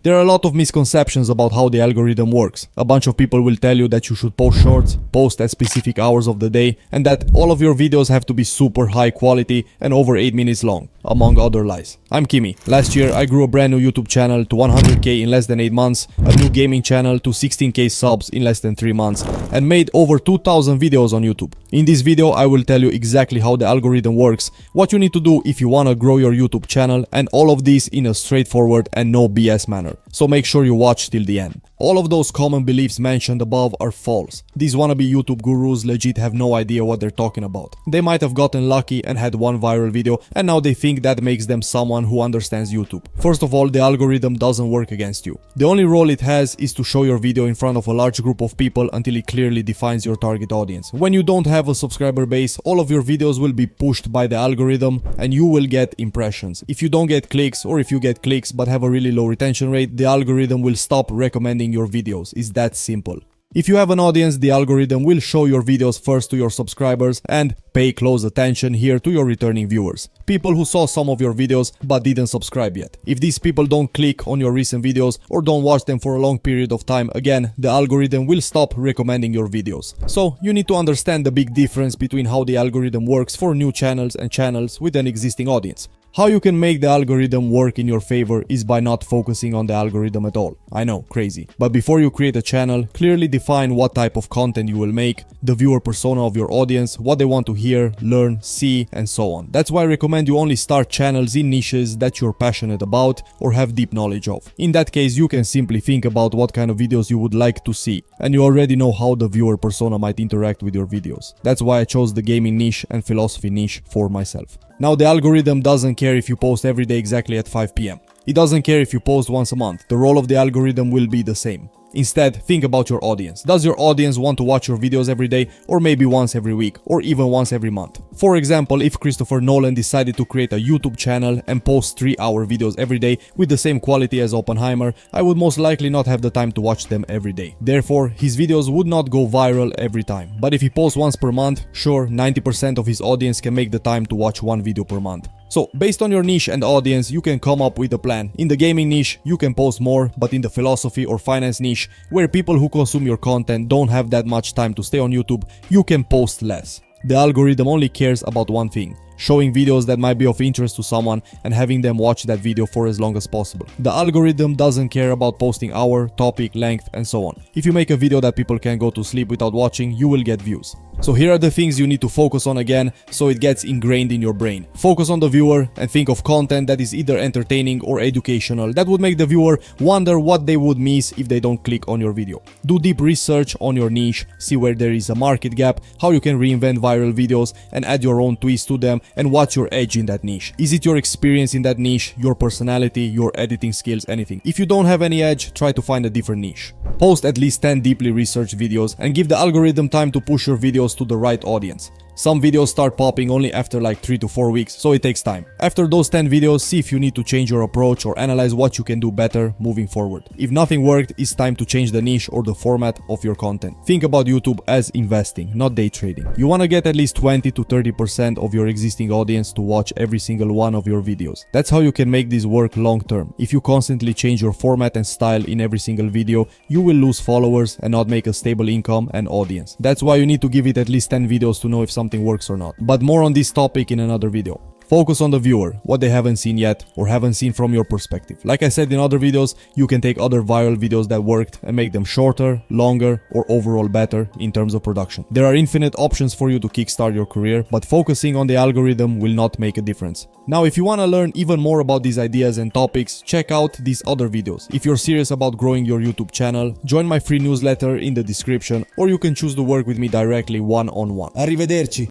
There are a lot of misconceptions about how the algorithm works. A bunch of people will tell you that you should post shorts, post at specific hours of the day, and that all of your videos have to be super high quality and over 8 minutes long, among other lies. I'm Kimi. Last year I grew a brand new YouTube channel to 100k in less than 8 months, a new gaming channel to 16k subs in less than 3 months, and made over 2000 videos on YouTube. In this video I will tell you exactly how the algorithm works, what you need to do if you wanna grow your YouTube channel, and all of this in a straightforward and no BS manner. So make sure you watch till the end. All of those common beliefs mentioned above are false. These wannabe YouTube gurus legit have no idea what they're talking about. They might have gotten lucky and had one viral video, and now they think that makes them someone who understands YouTube. First of all, the algorithm doesn't work against you. The only role it has is to show your video in front of a large group of people until it clearly defines your target audience. When you don't have a subscriber base, all of your videos will be pushed by the algorithm and you will get impressions. If you don't get clicks, or if you get clicks but have a really low retention rate, the algorithm will stop recommending your videos. It's that simple. If you have an audience, the algorithm will show your videos first to your subscribers and pay close attention here to your returning viewers. People who saw some of your videos but didn't subscribe yet. If these people don't click on your recent videos or don't watch them for a long period of time, again, the algorithm will stop recommending your videos. So you need to understand the big difference between how the algorithm works for new channels and channels with an existing audience. How you can make the algorithm work in your favor is by not focusing on the algorithm at all. I know, crazy. But before you create a channel, clearly define what type of content you will make, the viewer persona of your audience, what they want to hear, learn, see, and so on. That's why I recommend you only start channels in niches that you're passionate about or have deep knowledge of. In that case, you can simply think about what kind of videos you would like to see, and you already know how the viewer persona might interact with your videos. That's why I chose the gaming niche and philosophy niche for myself. Now, the algorithm doesn't care if you post every day exactly at 5 PM. It doesn't care if you post once a month. The role of the algorithm will be the same. Instead, think about your audience. Does your audience want to watch your videos every day, or maybe once every week, or even once every month? For example, if Christopher Nolan decided to create a YouTube channel and post 3-hour videos every day with the same quality as Oppenheimer, I would most likely not have the time to watch them every day. Therefore, his videos would not go viral every time. But if he posts once per month, sure, 90% of his audience can make the time to watch one video per month. So, based on your niche and audience, you can come up with a plan. In the gaming niche, you can post more, but in the philosophy or finance niche, where people who consume your content don't have that much time to stay on YouTube, you can post less. The algorithm only cares about one thing: showing videos that might be of interest to someone and having them watch that video for as long as possible. The algorithm doesn't care about posting hour, topic, length, and so on. If you make a video that people can go to sleep without watching, you will get views. So here are the things you need to focus on again, so it gets ingrained in your brain. Focus on the viewer and think of content that is either entertaining or educational, that would make the viewer wonder what they would miss if they don't click on your video. Do deep research on your niche, see where there is a market gap, how you can reinvent viral videos and add your own twist to them, and what's your edge in that niche. Is it your experience in that niche, your personality, your editing skills, anything? If you don't have any edge, try to find a different niche. Post at least 10 deeply researched videos and give the algorithm time to push your videos to the right audience. Some videos start popping only after like 3 to 4 weeks, so it takes time. After those 10 videos, see if you need to change your approach or analyze what you can do better moving forward. If nothing worked, it's time to change the niche or the format of your content. Think about YouTube as investing, not day trading. You want to get at least 20 to 30% of your existing audience to watch every single one of your videos. That's how you can make this work long term. If you constantly change your format and style in every single video, you will lose followers and not make a stable income and audience. That's why you need to give it at least 10 videos to know if something works or not. But more on this topic in another video. Focus on the viewer, what they haven't seen yet or haven't seen from your perspective. Like I said in other videos, you can take other viral videos that worked and make them shorter, longer, or overall better in terms of production. There are infinite options for you to kickstart your career, but focusing on the algorithm will not make a difference. Now, if you want to learn even more about these ideas and topics, check out these other videos. If you're serious about growing your YouTube channel, join my free newsletter in the description, or you can choose to work with me directly one-on-one. Arrivederci.